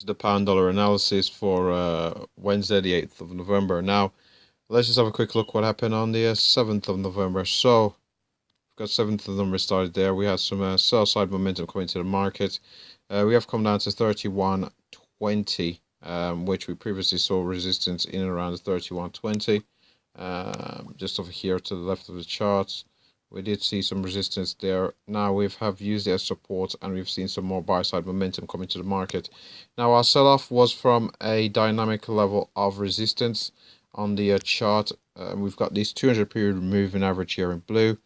The pound dollar analysis for Wednesday the 8th of November. Now let's just have a quick look what happened on the 7th of November. So we've got 7th of November started there. We had some sell side momentum coming to the market. We have come down to 31.20, which we previously saw resistance in and around the 31.20, just over here to the left of the charts. We did see some resistance there. Now we have used it as support, and we've seen some more buy side momentum coming to the market. Now our sell-off was from a dynamic level of resistance on the chart. We've got this 200 period moving average here in blue.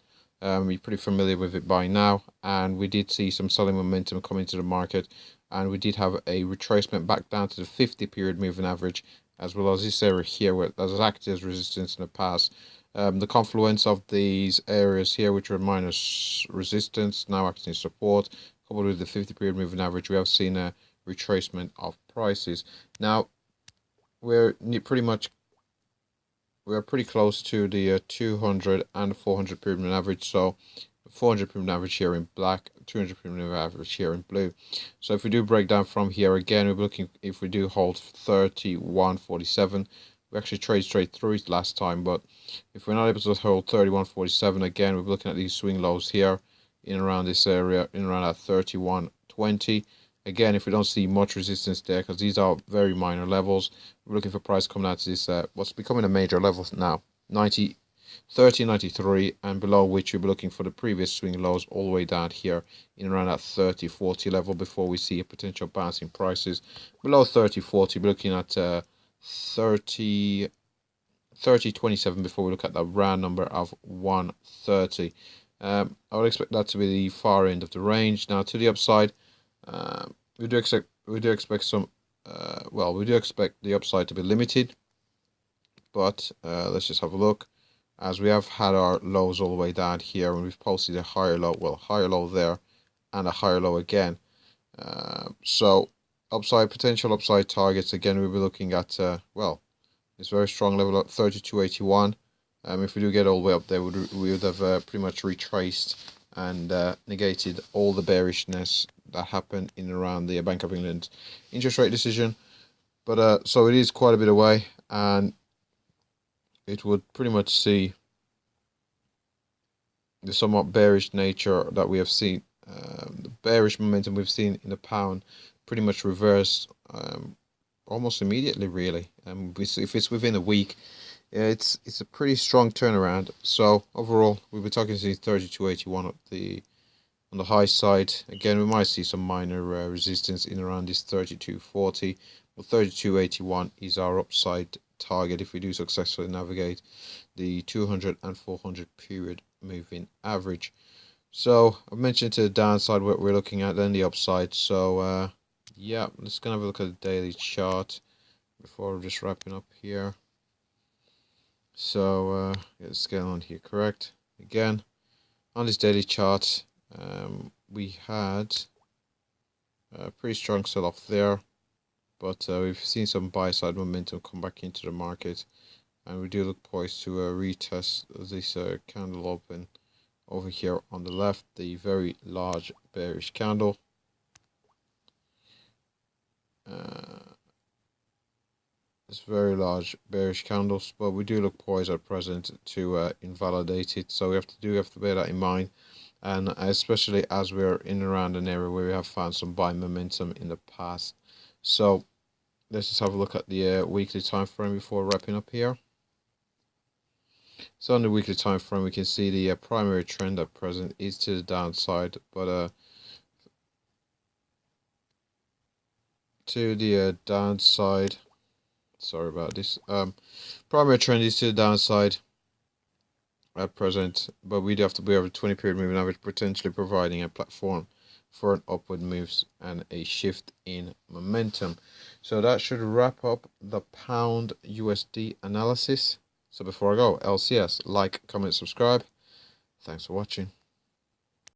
You're pretty familiar with it by now, and we did see some selling momentum coming to the market, and we did have a retracement back down to the 50 period moving average, as well as this area here where has acted as resistance in the past. The confluence of these areas here, which were minus resistance, now acting as support, coupled with the 50 period moving average, we have seen a retracement of prices. Now we're pretty close to the 200 and 400 period moving average. So 400 period moving average here in black, 200 period moving average here in blue. So if we do break down from here again, we're looking, if we do hold 31.47, we actually traded straight through it last time, but if we're not able to hold 31.47 again, we're looking at these swing lows here in around this area, in around at 31.20. Again, if we don't see much resistance there, because these are very minor levels, we're looking for price coming out to this what's becoming a major level now, 30.93, and below which we'll be looking for the previous swing lows all the way down here in around that 30.40 level before we see a potential bounce in prices. Below 30.40, we're looking at 30.27 before we look at the round number of 130. I would expect that to be the far end of the range. Now to the upside, we do expect some we do expect the upside to be limited, but let's just have a look, as we have had our lows all the way down here, and we've posted a higher low, higher low there and a higher low again. So potential upside targets again, we'll be looking at this very strong level at 32.81. If we do get all the way up there, we would have pretty much retraced and negated all the bearishness that happened in and around the Bank of England interest rate decision. But so it is quite a bit away, and it would pretty much see the somewhat bearish nature that we have seen, the bearish momentum we've seen in the pound pretty much reversed almost immediately, really. If it's within a week, it's a pretty strong turnaround. So overall, we'll be talking to 32.81 on the high side. Again, we might see some minor resistance in around this 32.40, but 32.81 is our upside target if we do successfully navigate the 200 and 400 period moving average. So I've mentioned to the downside what we're looking at, then the upside. So yeah, let's gonna have a look at the daily chart before we're just wrapping up here. So get the scale on here correct. Again, on this daily chart, we had a pretty strong sell-off there, but we've seen some buy-side momentum come back into the market, and we do look poised to retest this candle open over here on the left, the very large bearish candle. It's very large bearish candles, but we do look poised at present to invalidate it. So we have to bear that in mind, and especially as we're in and around an area where we have found some buy momentum in the past. So let's just have a look at the weekly time frame before wrapping up here. So on the weekly time frame, we can see the primary trend at present is to the downside, but to the downside. Sorry about this. Primary trend is to the downside at present, but we do have to be over 20 period moving average, potentially providing a platform for an upward moves and a shift in momentum. So that should wrap up the pound USD analysis. So before I go, LCS, like, comment, subscribe. Thanks for watching.